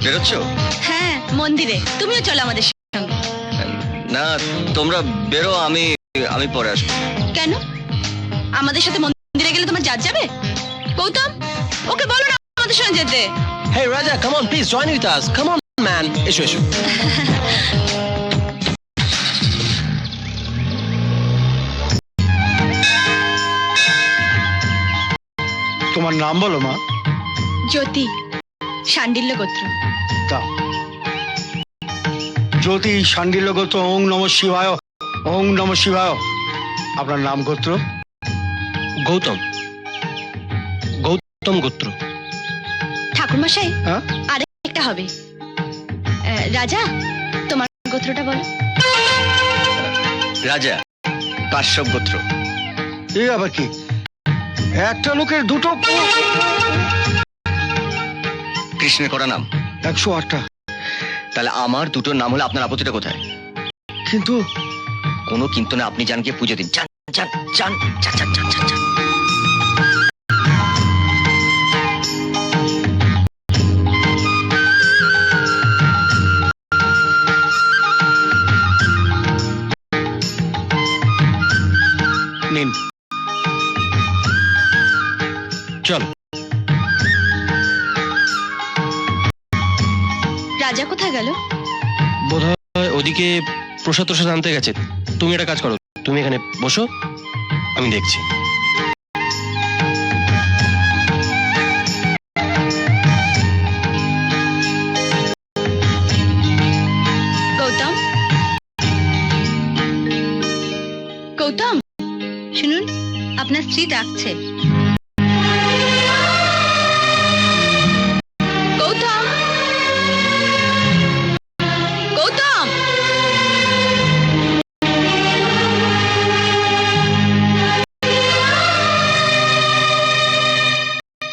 বেরোচ্ছ? হ্যাঁ, মন্দিরে। তুমিও চলো আমাদের সঙ্গে। না, তোমরা বেরো, আমি পরে আসবো। কেন? আমাদের সাথে মন্দিরে গেলে তোমার জাত যাবে? গৌতম, ওকে বলো না আমাদের সঙ্গে যেতে। Hey Raja, come on, please join with us. Come on, man. এসো এসো। তোমার নাম বলো মা। জ্যোতি, শাণ্ডিল্য গোত্র। দাও। জ্যোতি শাণ্ডিল্য গোত্র। ওং নমঃ শিবায়, ওং নমঃ শিবায়। আপনার নাম গোত্র? গৌতম। গৌতম গোত্র। ঠাকুরমশাই, হ্যাঁ, আরেকটা হবে। রাজা, তোমার গোত্রটা বলো। রাজা, কাশ্যপ গোত্র। এই আবার কি? একটা লোকের দুটো? কৃষ্ণের কটা নাম? 108টা। তাহলে আমার দুটো নাম হলে আপনার আপত্তিটা কোথায়? কিন্তু কোনো কিন্তু না, আপনি যান গিয়ে পুজো দিন। যান যান যান যান যান যান যান। নিন। চলো। রাজা কোথায় গেল? বোধহয় ওদিকে প্রসাদ প্রসাদ আনতে গেছে। তুমি একটা কাজ করো, তুমি এখানে বসো, আমি দেখছি। গৌতম, গৌতম, শুনুন, আপনার স্ত্রী ডাকছে। গৌতম, গৌতম।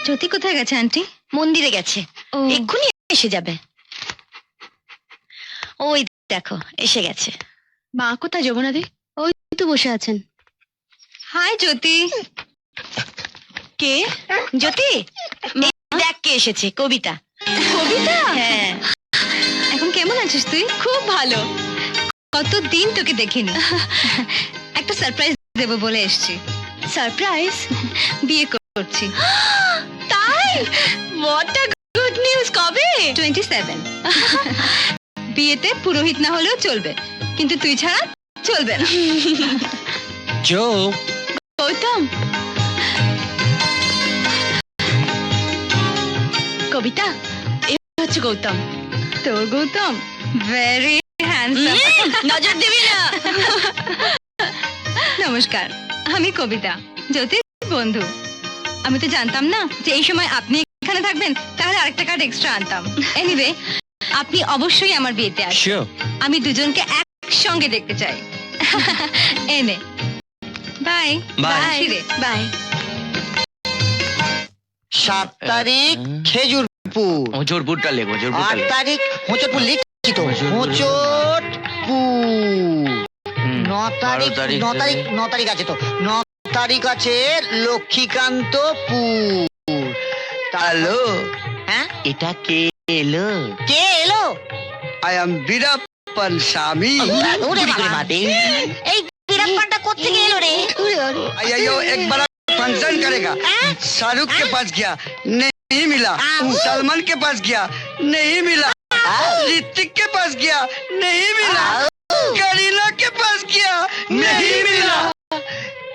জ্যোতি কোথায় গেছে আন্টি? মন্দিরে গেছে, ও, এক্ষুনি এসে যাবে। ওই দেখো এসে গেছে। মা কোথায়? যমুনাদি ওই তো বসে আছেন। হাই জ্যোতি। কে? জ্যোতি, এই দেখ কে এসেছে, কবিতা। কবিতা? হ্যাঁ। এখন কেমন আছিস তুই? খুব ভালো। কতদিন তোকে দেখিনি। একটা সারপ্রাইজ দেব বলে এসেছি। সারপ্রাইজ? বিয়ে করছি। তাই? What a good news! কবে? 27। বিয়েতে পুরোহিত না হলেও চলবে, কিন্তু তুই ছাড়া চলবে না। জো। গৌতম, কবিতা, এ হচ্ছে গৌতম। তোর গৌতম ভেরি হ্যান্ডসাম। নজর দিবি না। নমস্কার, আমি কবিতা, জ্যোতির বন্ধু। আমি তো জানতাম না যে এই সময় আপনি এখানে থাকবেন, তাহলে আরেকটা কার্ড এক্সট্রা আনতাম। এনিওয়ে, আপনি অবশ্যই আমার বিয়েতে আসবেন। শিওর। আমি দুজনকে একসঙ্গে দেখতে চাই। এনে বাই। Bye. বাই। 7 তারিখ খেজুরপুর, জোরপুরটা লেগো, 8 তারিখ হোঁচটপুর লিখিত, হোঁচটপুর। 9 তারিখ, 9 তারিখ আছে তো, 9 তারিখ আছে লক্ষ্মীকান্তপুর। হ্যালো, হ্যাঁ, এটা কে এলো? কে এলো? আই এম বীরাপ্পন স্বামী। ওরে বাবা, এই বীরাপ্পানটা কোত্থেকে এলো রে? आइयो एक बड़ा फंक्शन करेगा। शाहरुख के पास गया, नहीं मिला। सलमान के पास गया, नहीं मिला। ऋतिक के पास गया, नहीं मिला। करीना के पास गया, नहीं मिला।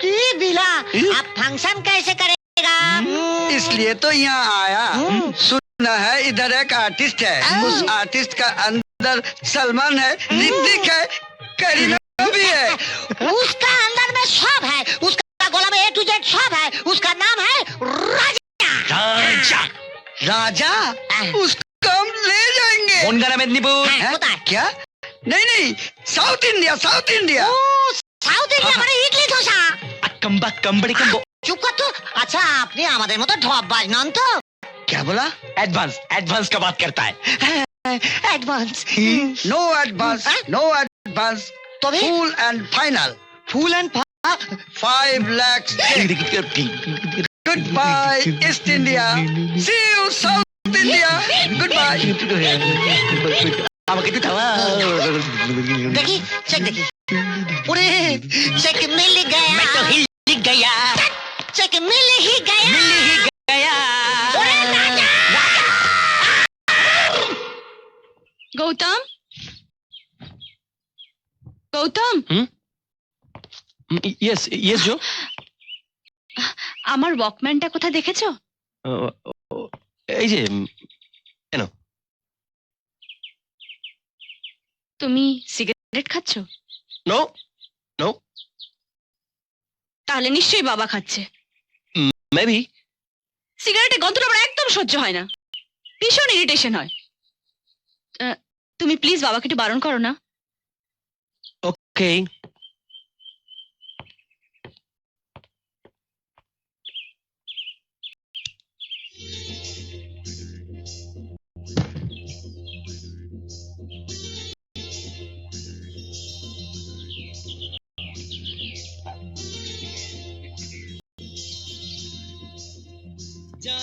की बिला, अब फंक्शन कैसे करेगा? इसलिए तो यहाँ आया। सुना है इधर एक आर्टिस्ट है, उस आर्टिस्ट का अंदर सलमान है, ऋतिक है, करीना भी है। उसका अंदर में सब है, उसका गला में A to Z सब है। उसका नाम है राजा। राजा, राजा, उसको हम ले जाएंगे। বনগাঁ মেদিনীপুর। হ্যাঁ, কোথায়? क्या? नहीं नहीं, साउथ इंडिया, साउथ इंडिया। ও সাউথ ইন্ডিয়া মানে ইডলি ধোসা। কম্বা কম্বড়ি কম্বো। চুপ কর তো। আচ্ছা, আপনি আমাদের মতো ঢপবাজ নন তো? क्या बोला? एडवांस एडवांस का बात करता है। Advance. No advance, no advance, তবে full and final. Full and 5 lakhs. Goodbye, East India. See you, South India. Goodbye. আমাকে একটু থামা। देखी चेक देखी पूरे चेक मिल गया मैं तो हिल गया, चेक मिल ही गया मिल ही गया। গৌতম গৌতম ইয়েস ইয়েস জো। আমার ওয়াকম্যানটা কোথায় দেখেছো? এই যে তুমি সিগারেট খাচ্ছ? নো নো, তাহলে নিশ্চয়ই বাবা খাচ্ছে। মেবি। সিগারেটের গন্ধটা আমার একদম সহ্য হয় না, ভীষণ ইরিটেশন হয়। তুমি প্লিজ বাবাকে একটু বারণ করো না। ওকে।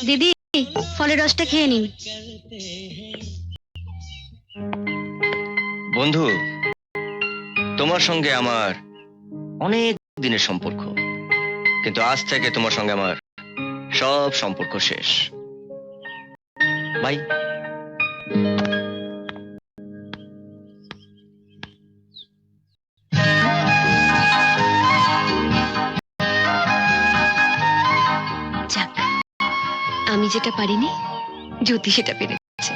দিদি, ফলের রসটা খেয়ে নিন। বন্ধু, তোমার সঙ্গে আমার অনেক দিনের সম্পর্ক, কিন্তু আজ থেকে তোমার সঙ্গে আমার সব সম্পর্ক শেষ। বাই। যাক, আমি যেটা পারিনি জ্যোতি সেটা পেরেছে।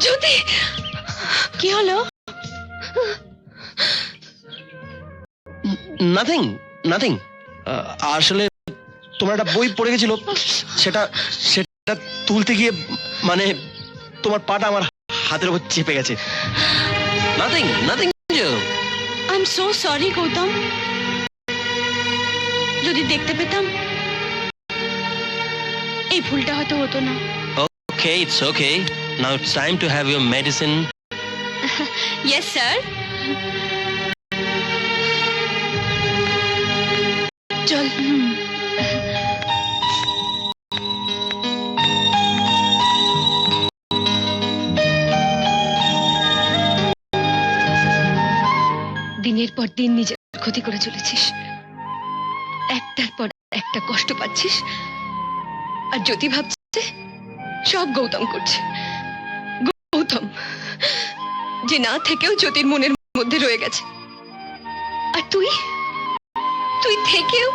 জ্যোতি, কি হলো? Nothing nothing. আসলে তোমার একটা বই পড়ে গেছিল, সেটা সেটা তুলতে গিয়ে মানে তোমার পাটা আমার হাতের উপর চেপে গেছে। Nothing nothing. I am so sorry Gautam, যদি দেখতে পেতাম এই ভুলটা হয়তো হতো না। Okay, it's okay. Now it's time to have your medicine. Yes sir. চল। দিনের পর দিন নিজের ক্ষতি করে চলেছিস, একটার পর একটা কষ্ট পাচ্ছিস, আর জ্যোতি ভাবছে সব গৌতম করছে। গৌতম যে না থেকেও জ্যোতির মনের মধ্যে রয়ে গেছে, আর তুই তুই থেকেও।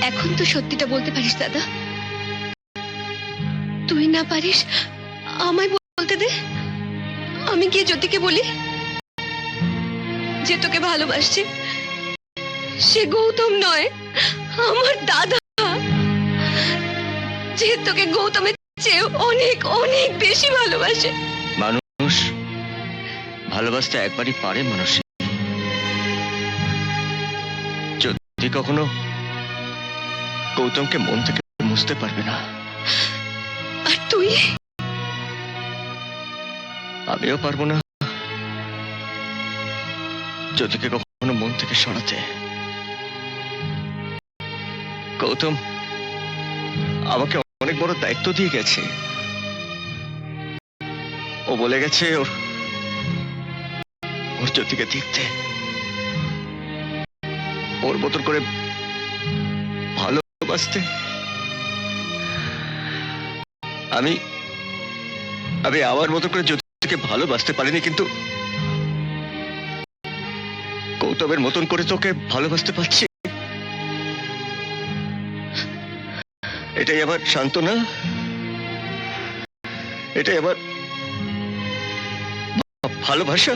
এখন তো সত্যিটা বলতে পারিস দাদা। তুই না পারিস আমায় বলতে দে, আমি গিয়ে জ্যোতিকে বলি যে তোকে ভালোবাসছে সে গৌতম নয়, আমার দাদা, যে তোকে গৌতমের চেয়ে অনেক অনেক বেশি ভালোবাসে। মানুষ ভালোবাসতে একবারই পারে মানুষ, যদি কখনো গৌতমকে মন থেকে মুছতে পারবে না। আর তুই? আমিও পারবো না জ্যোতিকে কখনো মন থেকে সরাতে। গৌতম আমাকে অনেক বড় দায়িত্ব দিয়ে গেছে। ও বলে গেছে ওর জ্যোতিকে দেখতে, ওর মতন করে ভালোবাসতে। আমি আমি আমার মতো করে জ্যোতিকে ভালোবাসতে পারিনি, কিন্তু গৌতমের মতন করে তোকে ভালোবাসতে পারছি। এটাই আমার সান্ত্বনা, এটাই আমার ভালোবাসা।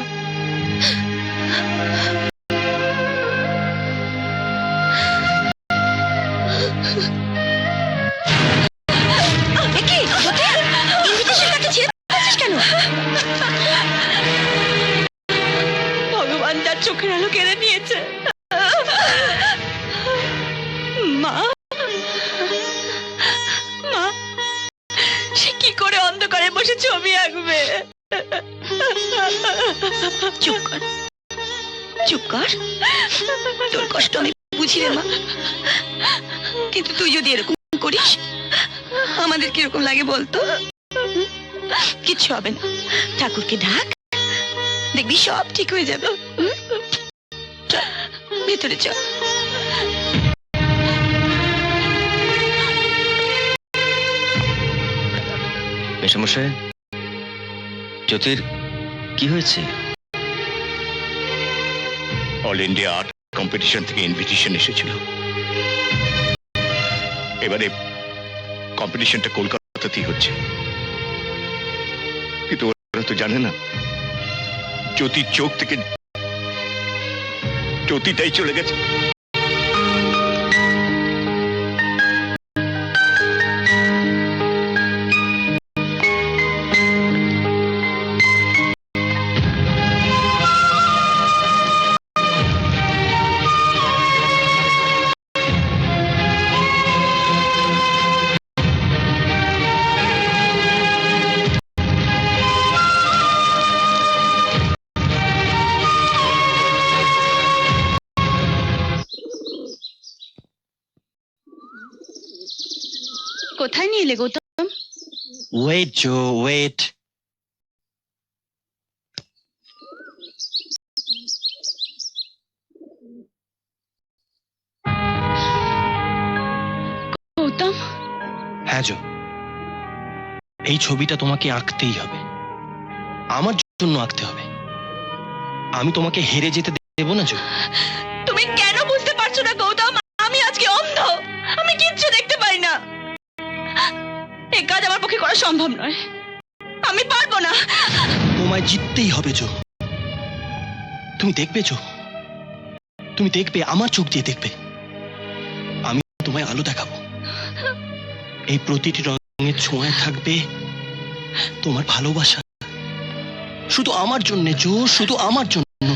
ভগবান তার চোখের আলো কেড়ে নিয়েছে। মা, মা, সে কি করে অন্ধকারে বসে ছবি আঁকবে? চুপ কর, চুপ কর। তোর কষ্ট আমি বুঝি রে মা, কিন্তু তুই যদি এরকম করিস আমাদের কিরকম লাগে বলতো? কিচ্ছু হবে না, ঠাকুরকে ডাক, দেখবি সব ঠিক হয়ে যাবে। চল ভেতরে চল। মেশামশাই, জ্যোতির কি হয়েছে? অল ইন্ডিয়া আর্ট কম্পিটিশন থেকে ইনভিটেশন এসেছিল। এবারে কম্পিটিশনটা কলকাতাতেই হচ্ছে, কিন্তু ওরা তো জানে না জ্যোতির চোখ থেকে জ্যোতিটাই চলে গেছে। কোথায় নিয়ে এলে গৌতম? ওয়েট জো, ওয়েট। গৌতম, হ্যাঁ জো, এই ছবিটা তোমাকে আঁকতেই হবে, আমার জন্য আঁকতে হবে। আমি তোমাকে হেরে যেতে দেব না জো। তুমি কেন বুঝতে পারছো না গৌতম? আমি আজকে অন্ধ, আমি কিচ্ছু দেখতে পাই না। এই কাজ আমার পক্ষে করা সম্ভব নয়, আমি পারবো না। তোমায় জিততেই হবে জো। তুমি দেখবে জো, তুমি দেখবে, আমার চোখ দিয়ে দেখবে। আমি তোমায় আলো দেখাবো, এই প্রতিটি রঙের ছোঁয়ায় থাকবে তোমার ভালোবাসা, শুধু আমার জন্য জো, শুধু আমার জন্য।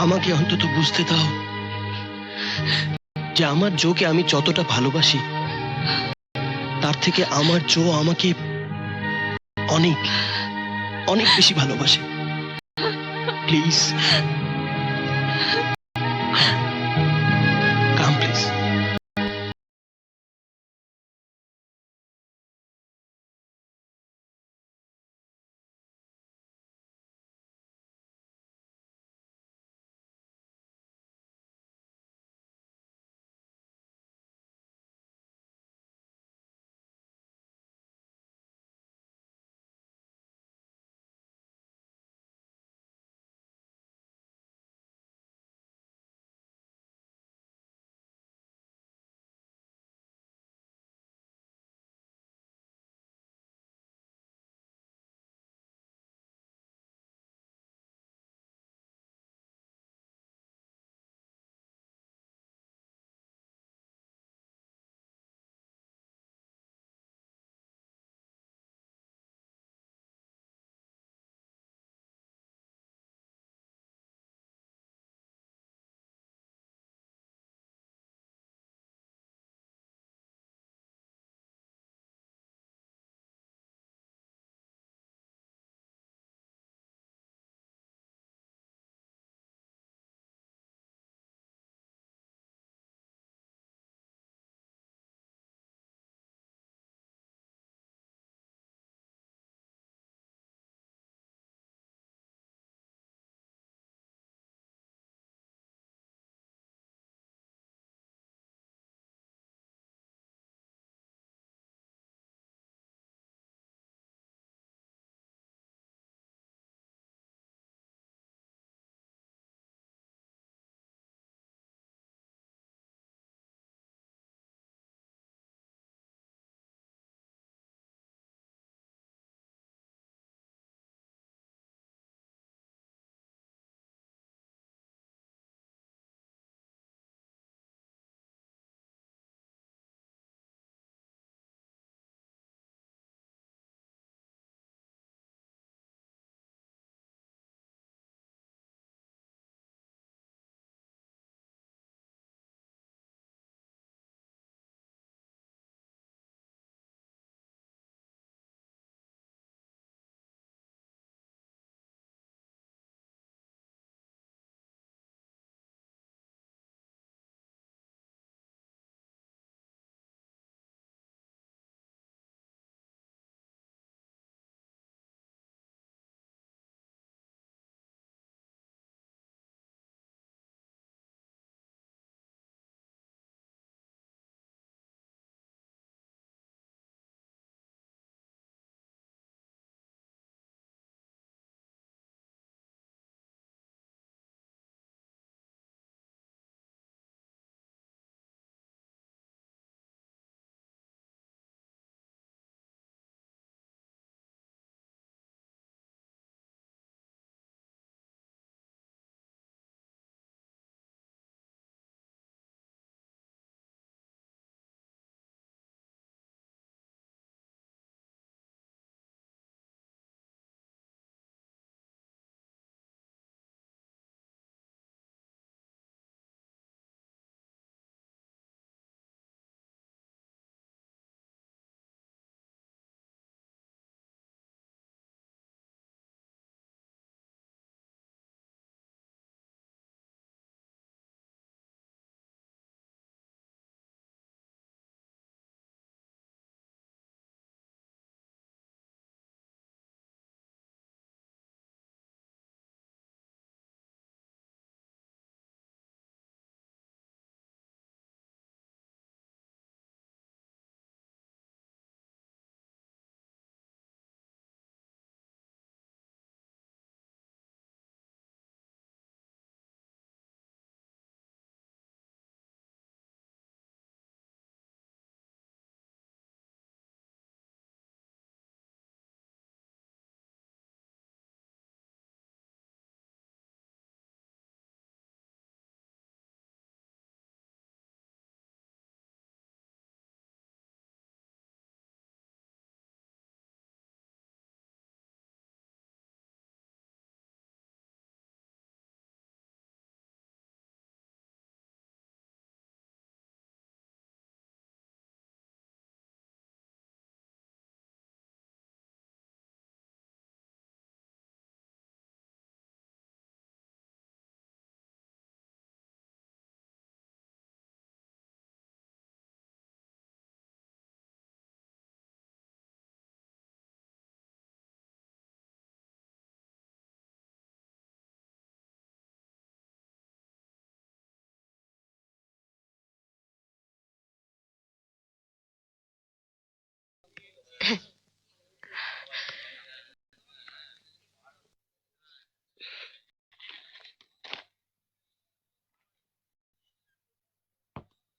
আমাকে অন্তত বুঝতে দাও যে আমার জোকে আমি যতটা ভালোবাসি তার থেকে আমার জো আমাকে অনেক অনেক বেশি ভালোবাসে। Please come, please.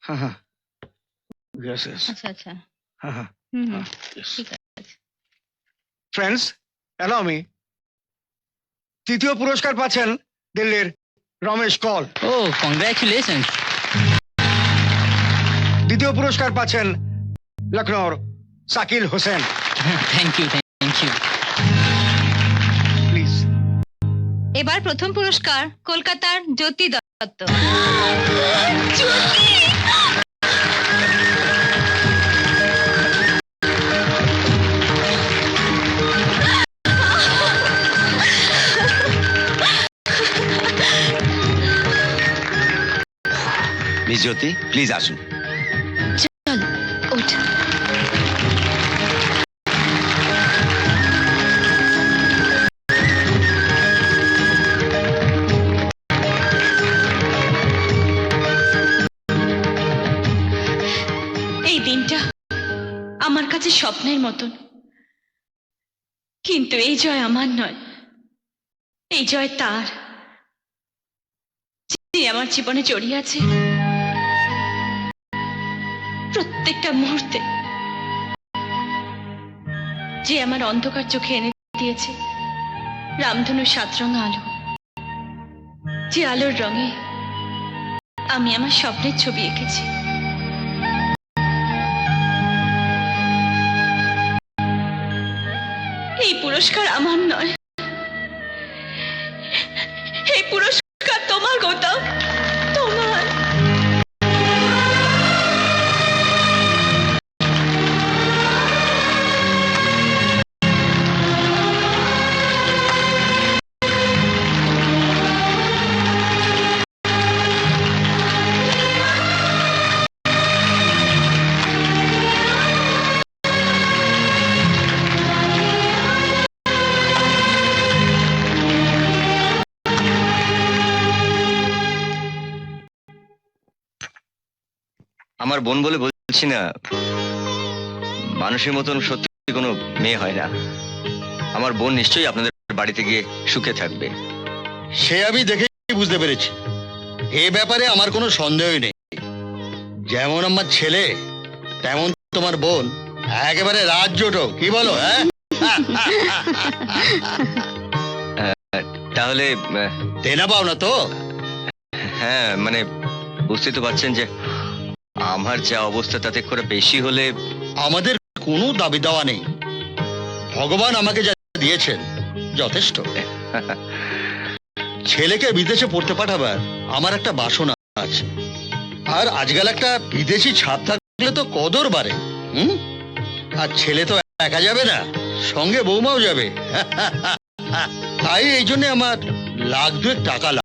हाँ हाँ यस यस আচ্ছা আচ্ছা हाँ हाँ হুম হুম, हाँ yes. ঠিক আছে। ফ্রেন্ডস অ্যালাউ মি তৃতীয় পুরস্কার পাচ্ছেন দিল্লির রমেশ কল। Oh, congratulations. দ্বিতীয় পুরস্কার পাচ্ছেন লখনৌর Sakil Hossain. Thank you, thank you. Please. এবার প্রথম পুরস্কার কলকাতার জ্যোতি দত্ত। মিস জ্যোতি প্লিজ আসুন। ওঠ। এই দিনটা আমার কাছে স্বপ্নের মতন, কিন্তু এই জয় আমার নয়, এই জয় তার, যে আমার জীবনে জড়িয়ে আছে প্রত্যেকটা মুহূর্তে, যে আমার অন্ধকার চোখে এনে দিয়েছে রামধনু 7 রঙা আলো, যে আলোর রঙে আমি আমার স্বপ্নের ছবি এঁকেছি। এই পুরস্কার আমার নয়, এই পুরস্কার তোমার গৌতম, তোমার। আমার বোন বলে বলছি না, মানুষের মতন সত্যি কোনো মেয়ে হয় না। আমার বোন নিশ্চয়ই আপনাদের বাড়িতে গিয়ে সুখে থাকবে। সে আমি দেখেই বুঝতে পেরেছি, এ ব্যাপারে আমার কোনো সন্দেহই নেই। যেমন আমার ছেলে তেমন তোমার বোন, একেবারে রাজ্যটো, কি বলো? তাহলে দেনা পাও না তো? হ্যাঁ, মানে বুঝতে তো পারছেন যে আমার যা অবস্থা তাতে করে বেশি হলে। আমাদের কোনো দাবি দেওয়া নেই, ভগবান আমাকে যা দিয়েছেন যথেষ্ট। ছেলেকে বিদেশে পড়তে পাঠাবার আমার একটা বাসনা আছে, আর আজকাল একটা বিদেশি ছাপ থাকলে তো কদর বাড়ে। আর ছেলে তো একা যাবে না, সঙ্গে বৌমাও যাবে। তাই এই জন্য আমার লাখ 2 টাকা লাগবে।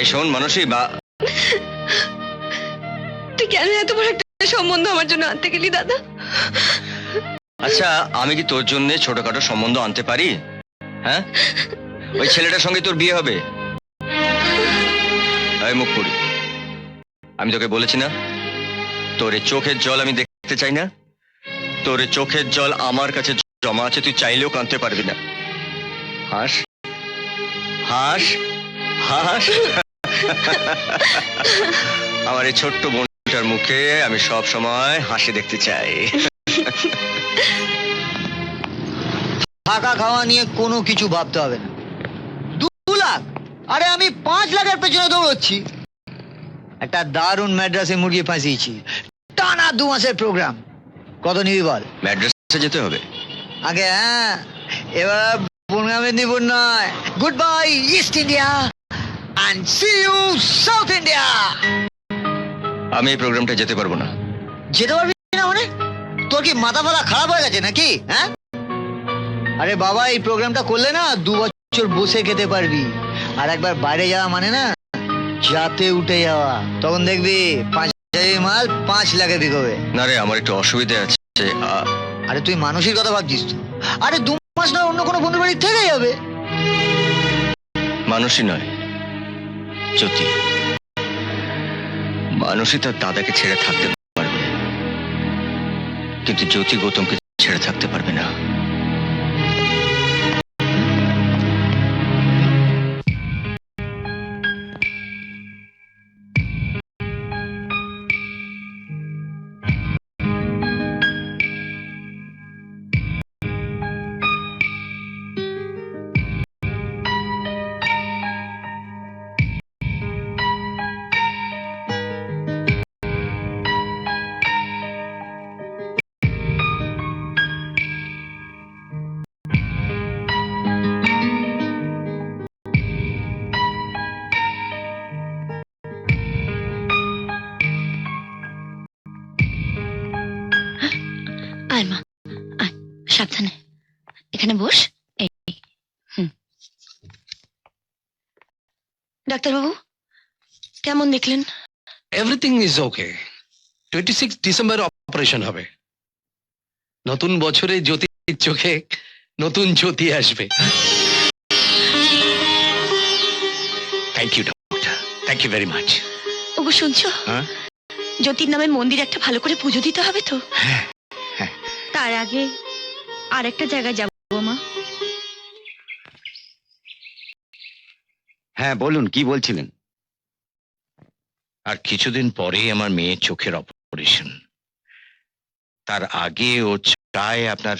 এই শোন মানসী, বা তুই কেন এত বড় একটা সম্বন্ধ আমার জন্য আনতে গেলি দাদা? আচ্ছা, আমি কি তোর জন্য ছোটখাটো সম্বন্ধ আনতে পারি? হ্যাঁ, ওই ছেলেটার সঙ্গে তোর বিয়ে হবে। এই মুখ পুরি, আমি তোকে বলেছি না তোর এই চোখের জল আমি দেখতে চাই না। তোর এই চোখের জল আমার কাছে জমা আছে, তুই চাইলেও কাঁদতে পারবি না। হাস হাস হাস। আমার এই ছোট্ট বোনটার মুখে আমি সব সময় হাসি দেখতে চাই। থাকা খাওয়া নিয়ে কোনো কিছু ভাবতে হবে না। 2 লাখ, আরে আমি 5 লাখের পেছনে দৌড়চ্ছি। একটা দারুণ ম্যাড্রাসে মুরগি ফাঁসিয়েছি, টানা 2 মাসের প্রোগ্রাম। কত নিবি বল? ম্যাড্রাসে যেতে হবে আগে? হ্যাঁ, এবার বনগাঁ মেদিনীপুর নয়, good bye east India and see you south India. আমি এই প্রোগ্রামটা যেতে পারবো না। যেতে পারবি না মানে? তোর কি মাথা ফালা খারাপ হয়ে গেছে নাকি? হ্যাঁ, আরে বাবা, এই প্রোগ্রামটা করলে না 2 বছর বসে খেতে পারবি। আর একবার বাইরে যাওয়া মানে না যাতে উঠে যাওয়া তখন দেখবি 5,000 মাল 5 লাখে বিকবে। না রে, আমার একটু অসুবিধা আছে। আরে তুই মানুষের কথা ভাবছিস তো? আরে 2 মাস না অন্য কোনো বন্ধু বাড়ি থেকে যাবে। মানুষই নয়, জ্যোতি। মানুষই তার দাদাকে ছেড়ে থাকতে পারবে, কিন্তু জ্যোতি গৌতমকে ছেড়ে থাকতে পারবে না। আয় মা, আয়, সাবধানে এখানে বস। এই ডাক্তারবাবু কেমন দেখলেন? Everything is okay. 26 December operation হবে। নতুন বছরে জ্যোতির চোখে নতুন জ্যোতি আসবে। Thank you doctor, thank you very much. ওগো শুনছো, হ্যাঁ? জ্যোতির নামে মন্দির একটা ভালো করে পুজো দিতে হবে তো। হ্যাঁ। তার আগে আরেকটা জায়গায় যাব মা। হ্যাঁ বলুন, কি বলছিলেন? আর কিছুদিন পরেই আমার মেয়ের চোখের অপারেশন। তার আগে ও চায় আপনার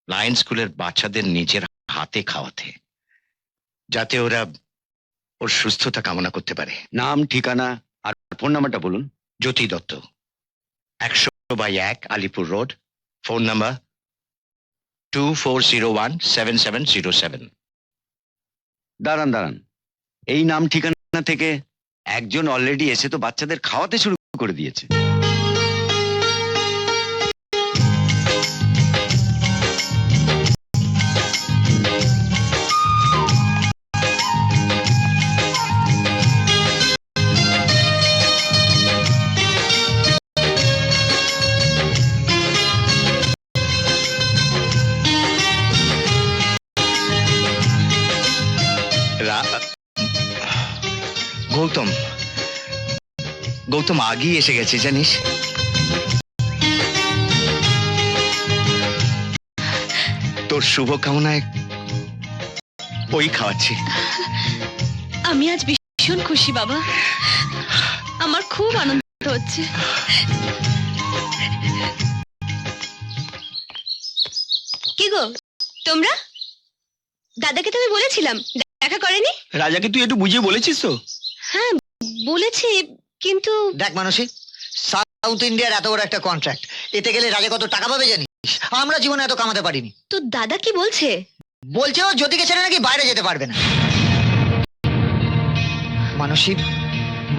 লায়ন স্কুলের বাচ্চাদের নিজের হাতে খাওয়াতে, যাতে ওরা ওর সুস্থতা কামনা করতে পারে। নাম, ঠিকানা আর ফোন নাম্বারটা বলুন। Jyoti Dutta, 100/1 Alipur road. Phone number 24017707। দাঁড়ান, এই নাম ঠিকানা থেকে একজন অলরেডি এসে তো বাচ্চাদের খাওয়াতে শুরু করে দিয়েছে। গৌতম, গৌতম আগেই এসে গেছে জানিস। তোর শুভকামনায় ওই খাওয়াচ্ছি। আমি আজ ভীষণ খুশি বাবা, আমার খুব আনন্দ হচ্ছে। কি গো তোমরা, দাদাকে তুমি বলেছিলাম, দেখা করেনি? রাজাকে তুই একটু বুঝিয়ে বলেছিস তো? হ্যাঁ বলেছি, কিন্তু দেখ মানসী, সাউথ ইন্ডিয়ার এত বড় একটা কন্ট্রাক্ট, এতে গেলে রাজা কত টাকা পাবে জানিস? আমরা জীবনে এত কামাতে পারিনি। তো দাদা কি বলছে? বলছে ও জ্যোতিকে ছেড়ে নাকি বাইরে যেতে পারবে না।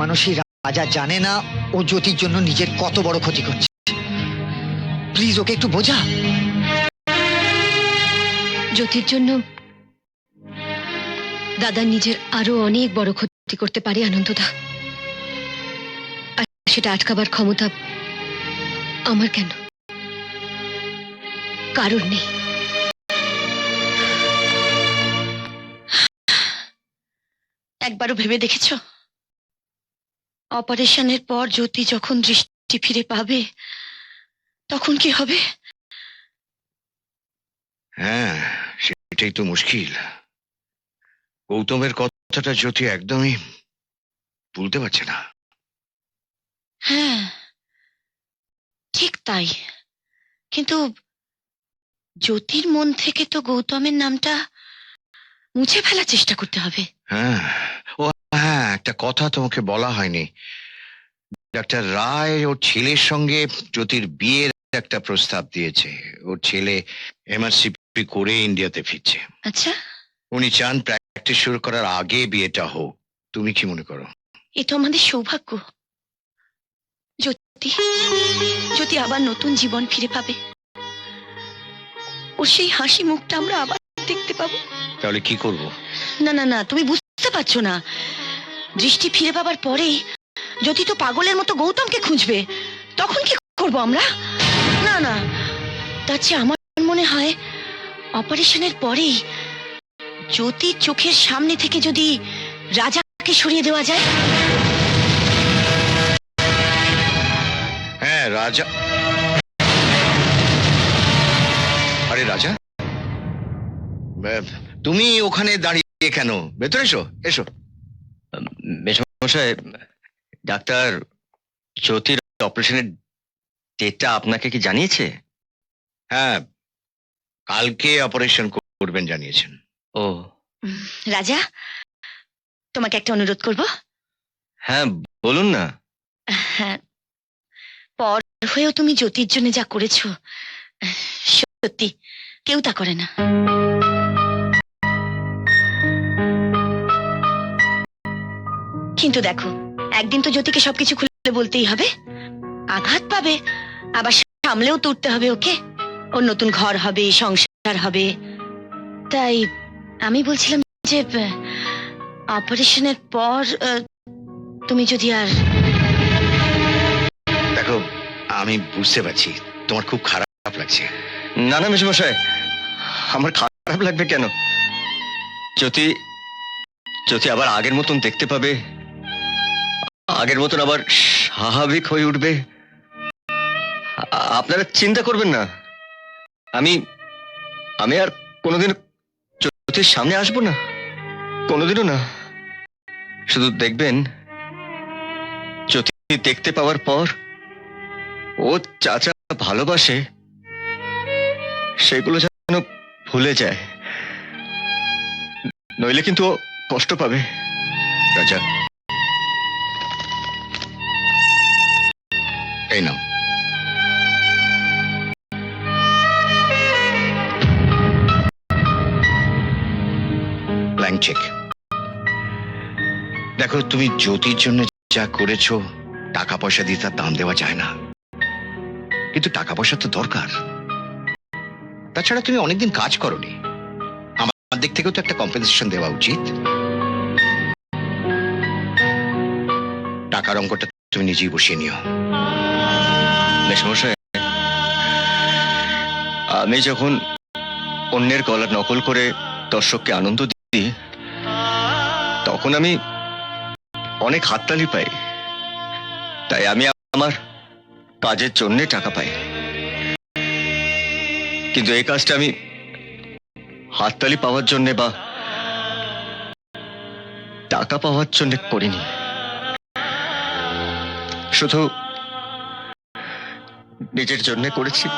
মানসী রাজা জানে না ও জ্যোতির জন্য নিজের কত বড় ক্ষতি করছে। প্লিজ ওকে একটু বোঝা। জ্যোতির জন্য দাদা নিজের আরো অনেক বড় ক্ষতি করতে পারে আনন্দদা, আর সেটা আটকাবার ক্ষমতা আমার কেন? কারণ নেই। একবারও ভেবে দেখেছো অপারেশনের পর জ্যোতি যখন দৃষ্টি ফিরে পাবে তখন কি হবে? হ্যাঁ, সেটাই তো মুশকিল। গৌতমের কথাটা জ্যোতি একদমই ভুলতে পারছে না। হ্যাঁ ঠিক তাই, কিন্তু জ্যোতির মন থেকে তো গৌতমের নামটা মুছে ফেলার চেষ্টা করতে হবে। হ্যাঁ, ও হ্যাঁ, একটা কথা তোমাকে বলা হয়নি। ডাক্তার রায় ওর ছেলের সঙ্গে জ্যোতির বিয়ের একটা প্রস্তাব দিয়েছে। ওর ছেলে এমআরসিপি করে ইন্ডিয়াতে ফিরছে। আচ্ছা, উনি চান প্র্যাকটিস শুরু করার আগে বিয়েটা হোক। তুমি কি মনে করো? এ তো আমাদের সৌভাগ্য। জ্যোতি আবার নতুন জীবন ফিরে পাবে, ওর সেই হাসি মুখটা আমরা আবার দেখতে পাবো। তাহলে কি করব? না না না, তুমি বুঝতে পারছো না। দৃষ্টি ফিরে পাবার পরেই যদি তো পাগলের মতো গৌতমকে খুঁজবে, তখন কি করব আমরা? না না, তার চেয়ে আমার মনে হয় অপারেশনের পরেই জ্যোতির চোখের সামনে থেকে যদি রাজাকে সরিয়ে দেওয়া যায়। হ্যাঁ রাজা। আরে রাজা, তুমি ওখানে দাঁড়িয়ে কেন? ভেতরে এসো, এসো। মেশমশাই, ডাক্তার জ্যোতির অপারেশনের ডেটটা আপনাকে কি জানিয়েছে? হ্যাঁ, কালকে অপারেশন করবেন জানিয়েছেন। ও রাজা, তোমাকে একটা অনুরোধ করব। হ্যাঁ, বলুন না। হ্যাঁ, পর হয়েও তুমি জ্যোতির জন্য যা করেছো, সত্যি কেউ তা করে না। কিন্তু দেখো, একদিন তো জ্যোতিকে সবকিছু খুলে বলতেই হবে। আঘাত পাবে, আবার সামলেও তো উঠতে হবে ওকে। ওর নতুন ঘর হবে, সংসার হবে। তাই আমি বলছিলাম যে অপারেশনের পর তুমি যদি আর... দেখো, আমি বুঝতে পারছি তোমার খুব খারাপ লাগছে। না না মেশমশাই, আমার খারাপ লাগবে কেন? জ্যোতি জ্যোতি আবার আগের মতন দেখতে পাবে, আগের মতন আবার স্বাভাবিক হয়ে উঠবে। আপনারা চিন্তা করবেন না। আমি আমি আর কোনোদিন জ্যোতির সামনে আসবো না, কোনোদিনও না। শুধু দেখবেন, জ্যোতি দেখতে পাওয়ার পর ও চাচা ভালোবাসে সেগুলো যেন ভুলে যায়, নইলে কিন্তু ও কষ্ট পাবে। রাজা, এই নাও। Blank cheque. দেখো, তুমি জ্যোতির জন্য যা করেছো, টাকা পয়সা দিয়ে তার দাম দেওয়া যায় না, কিন্তু টাকা পয়সা তো দরকার। তাছাড়া তুমি অনেকদিন কাজ করোনি, আমার দিক থেকেও তো একটা কম্পেনসেশন দেওয়া উচিত। টাকার অঙ্কটা তুমি নিজেই বসিয়ে নিও। মেশমশাই, আমি যখন অন্যের গলা নকল করে দর্শককে আনন্দ দিই, তখন আমি অনেক হাততালি পাই। তাই আমি আমার কাজের জন্য টাকা পাই, কিন্তু এই কাজটা আমি হাততালি পাওয়ার জন্য বা টাকা পাওয়ার জন্য করিনি, শুধু নিজের জন্য করেছি।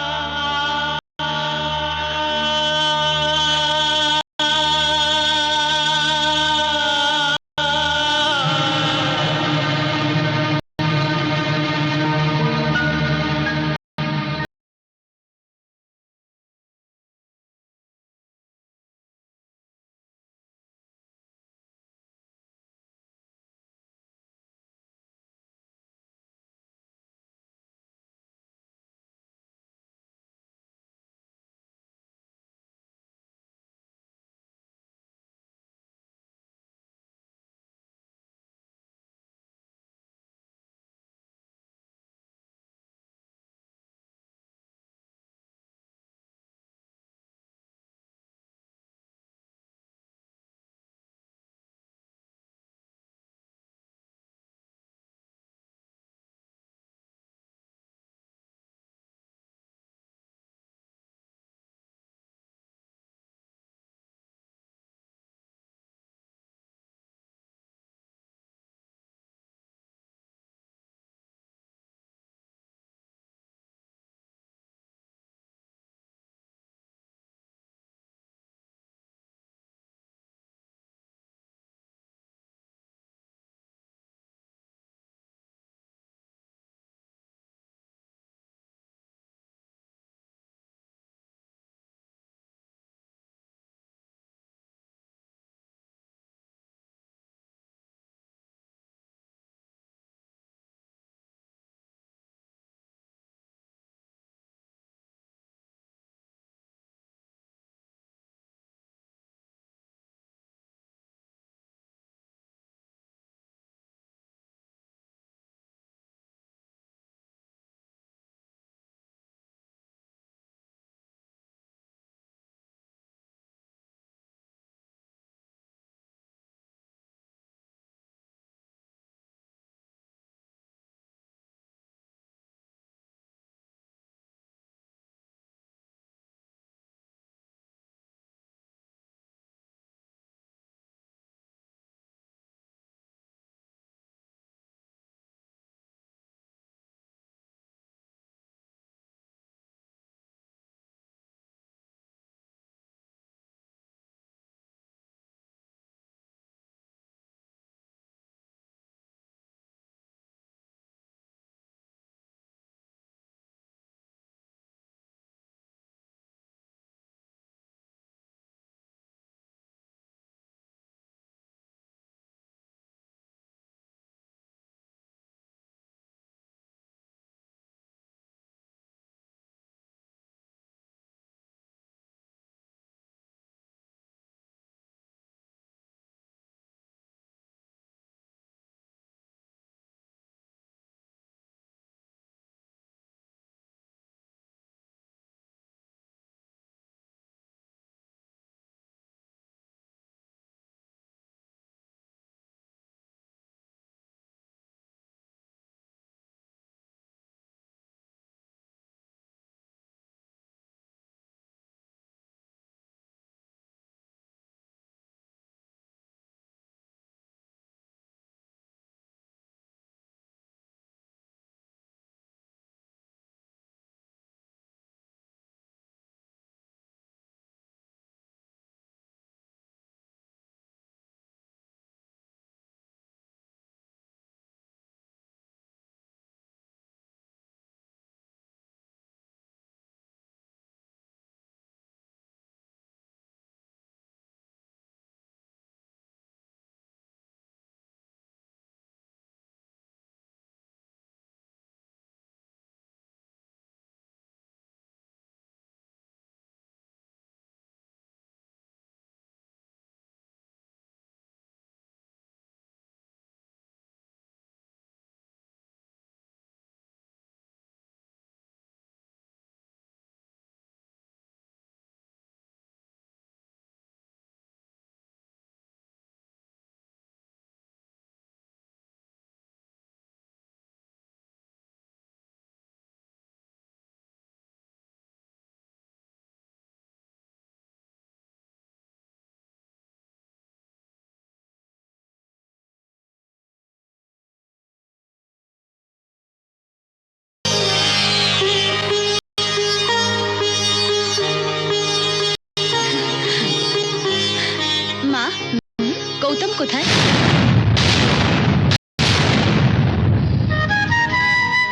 কোথায়?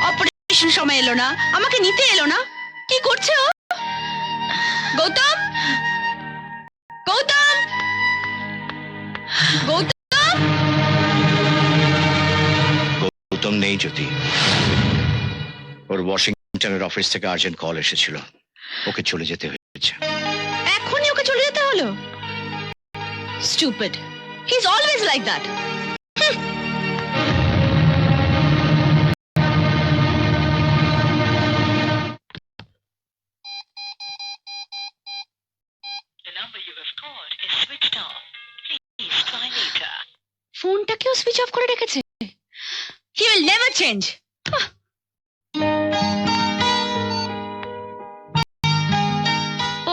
অপারেশন সময় এলো না, আমাকে নিতে এলো না, কি করছে ও? গৌতম, গৌতম, গৌতম। গৌতম নেই জ্যোতি, ওর ওয়াশিংটনের অফিস থেকে আর্জেন্ট কল এসেছিল, ওকে চলে যেতে হয়েছে। এখনই ওকে চলে যেতে হলো? Stupid, he is always like that. ফোনটাকেও সুইচ অফ করে রেখেছে। He will never change.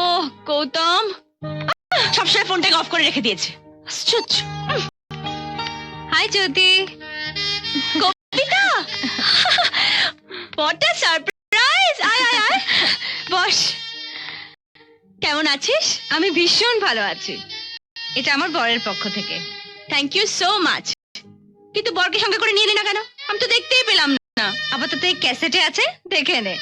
Oh Gautam, সবসময় ফোনটাকে অফ করে রেখে দিয়েছে। আশ্চর্য। Hi Jyoti. Kabita, what a surprise! আয় আয় আয়, বস। কেমন আছিস? আমি ভীষণ ভালো আছি। এটা আমার বরের পক্ষ থেকে। Thank you so much. কিন্তু বরকে সঙ্গে করে নিয়ে এলি না কেন? আমি তো দেখতেই পেলাম না। আপাতত এই ক্যাসেটে আছে, দেখে নে।